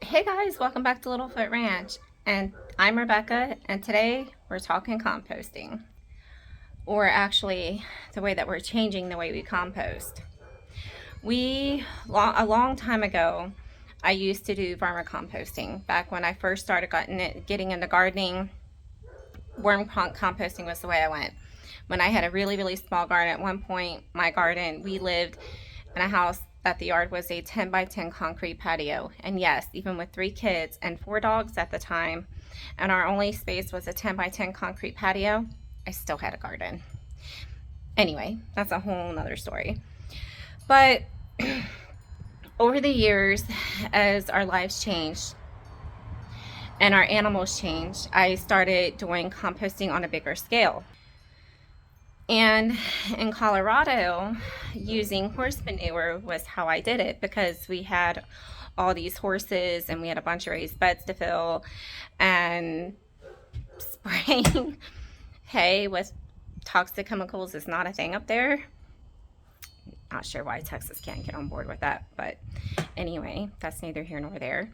Hey guys, welcome back to Littlefoot Ranch. And I'm Rebecca, and today we're talking composting. Or actually, the way that we're changing the way we compost. A long time ago, I used to do vermicomposting. Back when I first started getting into gardening, composting was the way I went. When I had a really, really small garden, at one point, we lived in a house that the yard was a 10 by 10 concrete patio. And yes, even with 3 kids and 4 dogs at the time, and our only space was a 10 by 10 concrete patio, I still had a garden. Anyway, that's a whole nother story. But over the years, as our lives changed and our animals changed, I started doing composting on a bigger scale. And in Colorado, using horse manure was how I did it, because we had all these horses and we had a bunch of raised beds to fill, and spraying hay with toxic chemicals is not a thing up there. Not sure why Texas can't get on board with that, but anyway, that's neither here nor there.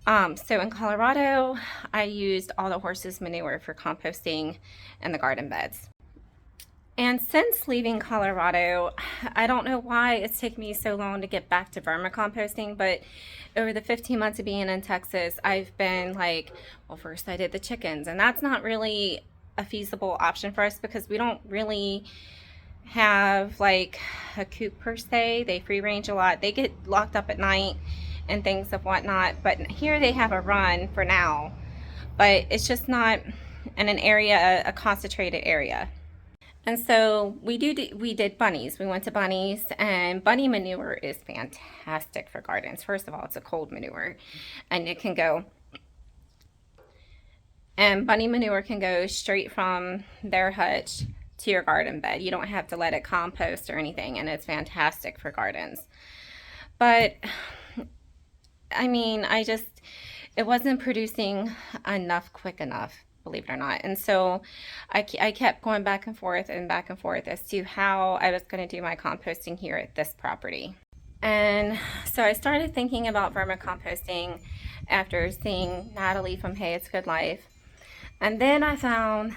So in Colorado, I used all the horses' manure for composting in the garden beds. And since leaving Colorado, I don't know why it's taken me so long to get back to vermicomposting, but over the 15 months of being in Texas, I've been like, well, first I did the chickens, and that's not really a feasible option for us because we don't really have like a coop per se. They free range a lot. They get locked up at night and things of whatnot, but here they have a run for now, but it's just not in an area, a concentrated area. And so we did bunnies. We went to bunnies, and bunny manure is fantastic for gardens. First of all, it's a cold manure, and bunny manure can go straight from their hutch to your garden bed. You don't have to let it compost or anything, and it's fantastic for gardens. But I mean, it wasn't producing enough quick enough, believe it or not. And so I kept going back and forth as to how I was going to do my composting here at this property. And so I started thinking about vermicomposting after seeing Natalie from Hey It's Good Life. And then I found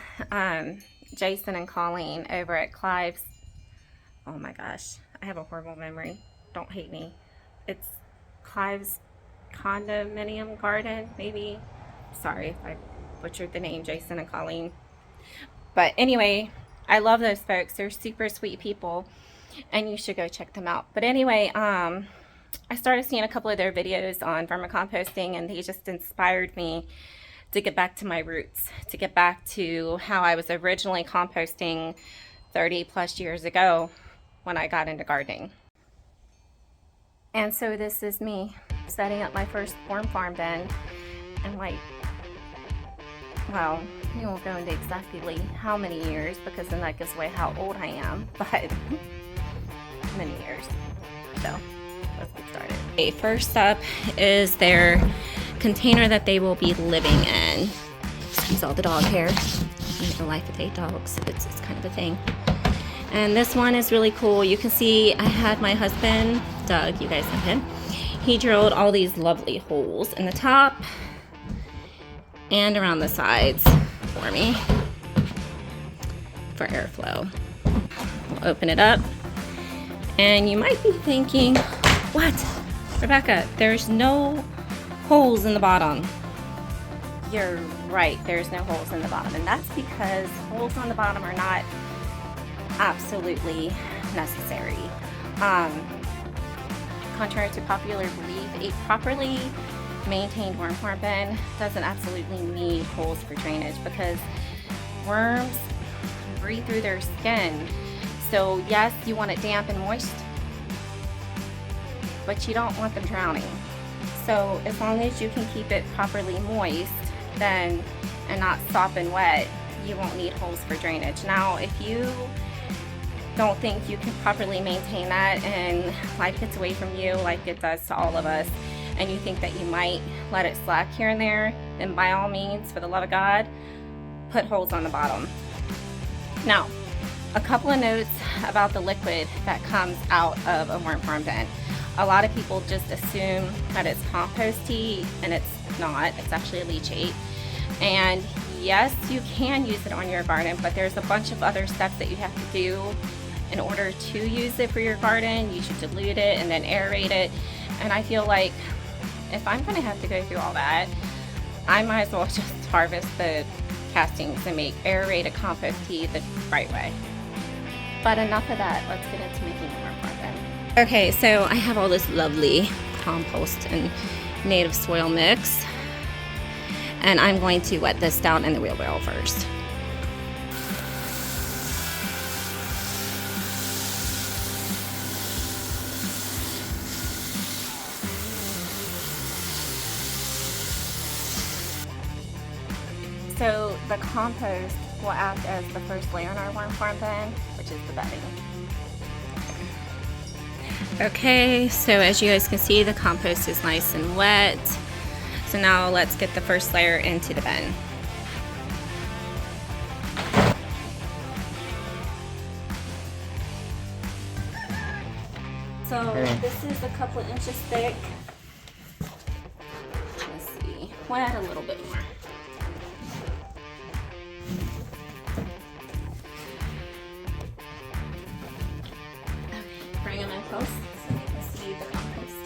Jason and Colleen over at Clive's. Oh my gosh, I have a horrible memory. Don't hate me. It's Clive's condominium garden, maybe. Sorry if I butchered the name, Jason and Colleen. But anyway, I love those folks. They're super sweet people, and you should go check them out. But anyway, I started seeing a couple of their videos on vermicomposting, and they just inspired me to get back to my roots, to get back to how I was originally composting 30 plus years ago when I got into gardening. And so this is me setting up my first worm farm bin, and like, well, we won't go into exactly how many years because then that gives away how old I am, but many years. So let's get started. Okay, first up is their container that they will be living in. Excuse all the dog hair. The life with 8 dogs, it's kind of a thing. And this one is really cool. You can see I had my husband, Doug, you guys know him. He drilled all these lovely holes in the top and around the sides for me for airflow. We'll open it up, and you might be thinking, what, Rebecca, there's no holes in the bottom. You're right, there's no holes in the bottom, and that's because holes on the bottom are not absolutely necessary. Contrary to popular belief, a properly maintained worm farm bin doesn't absolutely need holes for drainage, because worms breathe through their skin. So yes, you want it damp and moist, but you don't want them drowning. So as long as you can keep it properly moist and not sopping wet, you won't need holes for drainage. Now, if you don't think you can properly maintain that and life gets away from you like it does to all of us, and you think that you might let it slack here and there, then by all means, for the love of God, put holes on the bottom. Now, a couple of notes about the liquid that comes out of a worm farm bin. A lot of people just assume that it's compost tea, and it's not. It's actually a leachate. And yes, you can use it on your garden, but there's a bunch of other steps that you have to do in order to use it for your garden. You should dilute it and then aerate it. And I feel like if I'm gonna have to go through all that, I might as well just harvest the castings and make aerated compost tea the right way. But enough of that, let's get into making the worm farm then. Okay, so I have all this lovely compost and native soil mix, and I'm going to wet this down in the wheelbarrow first. So the compost will act as the first layer in our worm farm then, which is the bedding. Okay, so as you guys can see, the compost is nice and wet. So now let's get the first layer into the bin. So this is a couple of inches thick. Let's see, we'll add a little bit more. Bring them in close so you can see the compost.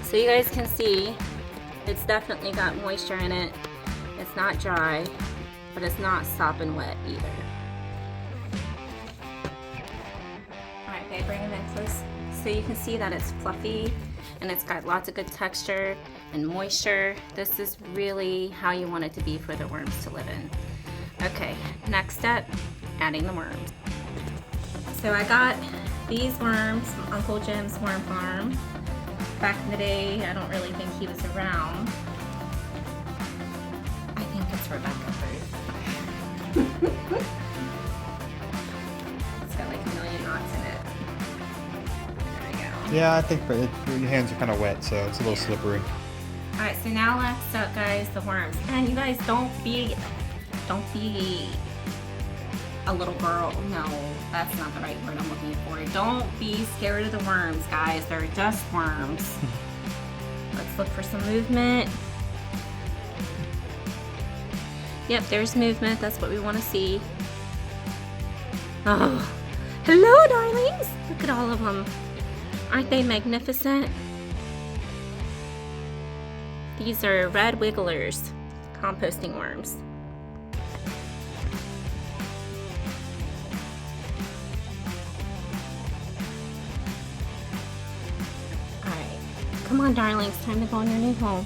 So you guys can see it's definitely got moisture in it. It's not dry, but it's not sopping wet either. Alright, okay, bring them in close so you can see that it's fluffy and it's got lots of good texture and moisture. This is really how you want it to be for the worms to live in. Okay, next step, adding the worms. So I got these worms from Uncle Jim's Worm Farm. Back in the day, I don't really think he was around. I think it's Rebecca fruit. It's got like a million knots in it. There we go. Yeah, I think your hands are kind of wet, so it's a little slippery. Alright, so now next up, guys, the worms. And you guys don't be a little girl. No, that's not the right word I'm looking for. Don't be scared of the worms, guys. They're just worms. Let's look for some movement. Yep, there's movement. That's what we want to see. Oh, hello, darlings. Look at all of them. Aren't they magnificent? These are red wigglers, composting worms. Come on, darlings, time to go in your new home.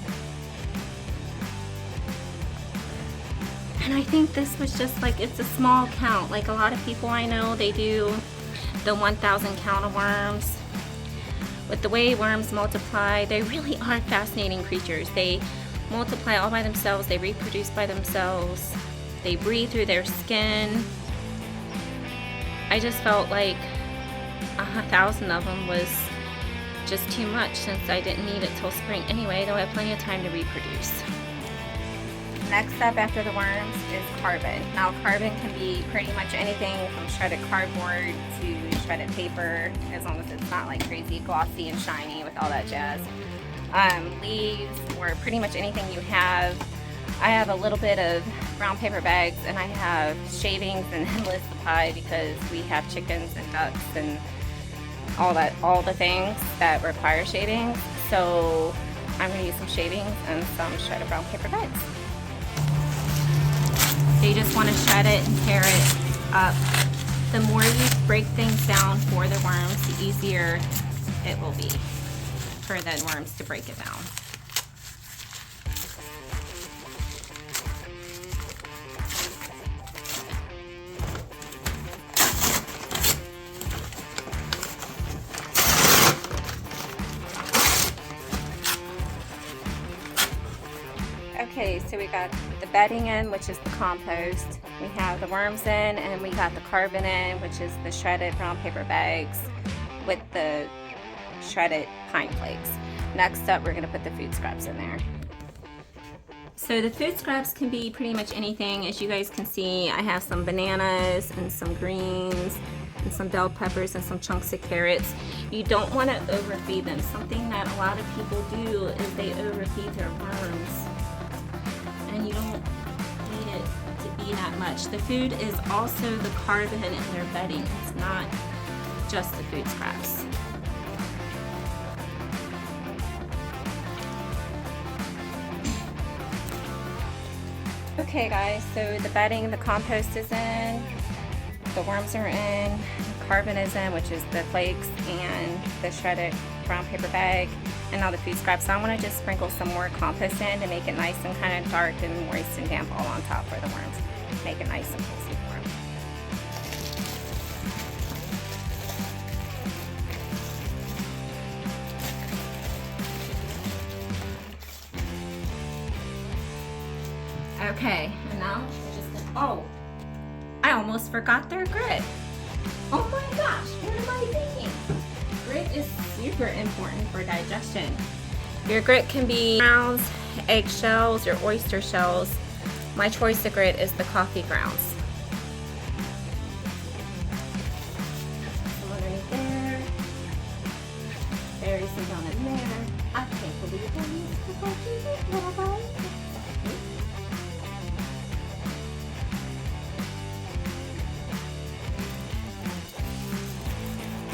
And I think this was just like, it's a small count. Like a lot of people I know, they do the 1,000 count of worms. With the way worms multiply, they really are fascinating creatures. They multiply all by themselves, they reproduce by themselves, they breathe through their skin. I just felt like 1,000 of them was just too much since I didn't need it till spring anyway, though I have plenty of time to reproduce. Next step after the worms is carbon. Now carbon can be pretty much anything from shredded cardboard to shredded paper, as long as it's not like crazy glossy and shiny with all that jazz. Leaves, or pretty much anything you have. I have a little bit of brown paper bags, and I have shavings and endless supply because we have chickens and ducks and all the things that require shavings. So I'm going to use some shavings and some shredded brown paper bags. So you just want to shred it and tear it up. The more you break things down for the worms, the easier it will be for the worms to break it down. Okay, so we got the bedding in, which is the compost. We have the worms in, and we got the carbon in, which is the shredded brown paper bags with the shredded pine flakes. Next up, we're going to put the food scraps in there. So the food scraps can be pretty much anything. As you guys can see, I have some bananas and some greens and some bell peppers and some chunks of carrots. You don't want to overfeed them. Something that a lot of people do is they overfeed their worms, and you don't need it to be that much. The food is also the carbon in their bedding. It's not just the food scraps. Okay guys, so the bedding, the compost is in, the worms are in, the carbon is in, which is the flakes and the shredded brown paper bag, and all the food scraps. So I want to just sprinkle some more compost in to make it nice and kind of dark and moist and damp all on top for the worms. Make it nice and cozy for them. Okay, and now we're just gonna, oh, I almost forgot their grit. Oh my gosh, what am I thinking? Grit is super important for digestion. Your grit can be grounds, eggshells, or oyster shells. My choice of grit is the coffee grounds. Some underneath there. Bury some down in there. I can't believe I used the coffee, little guy.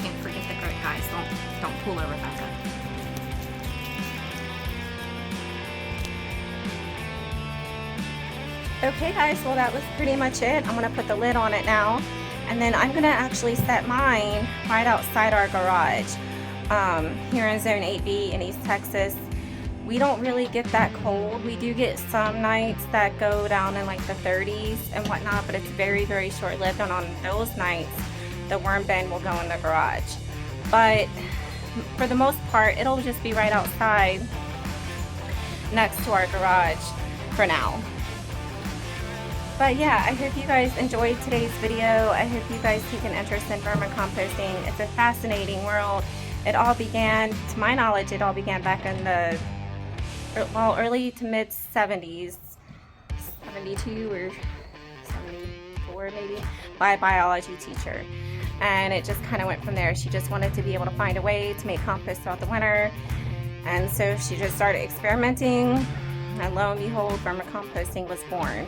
Can't forget the grit, guys. Don't pull over back up. Okay guys, well that was pretty much it. I'm gonna put the lid on it now, and then I'm gonna actually set mine right outside our garage. Here in Zone 8B in East Texas, we don't really get that cold. We do get some nights that go down in like the 30s and whatnot, but it's very, very short-lived, and on those nights, the worm bin will go in the garage. But for the most part, it'll just be right outside next to our garage for now. But yeah, I hope you guys enjoyed today's video. I hope you guys take an interest in vermicomposting. It's a fascinating world. It all began, to my knowledge, it all began back in the early to mid 70s, 72 or 74 maybe, by a biology teacher. And it just kind of went from there. She just wanted to be able to find a way to make compost throughout the winter. And so she just started experimenting, and lo and behold, vermicomposting was born.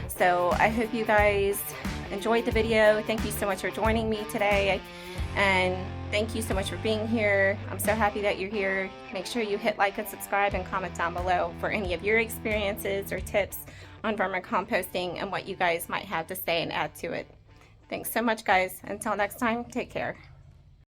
So I hope you guys enjoyed the video. Thank you so much for joining me today, and thank you so much for being here. I'm so happy that you're here. Make sure you hit like and subscribe and comment down below for any of your experiences or tips on vermicomposting and what you guys might have to say and add to it. Thanks so much guys. Until next time, take care.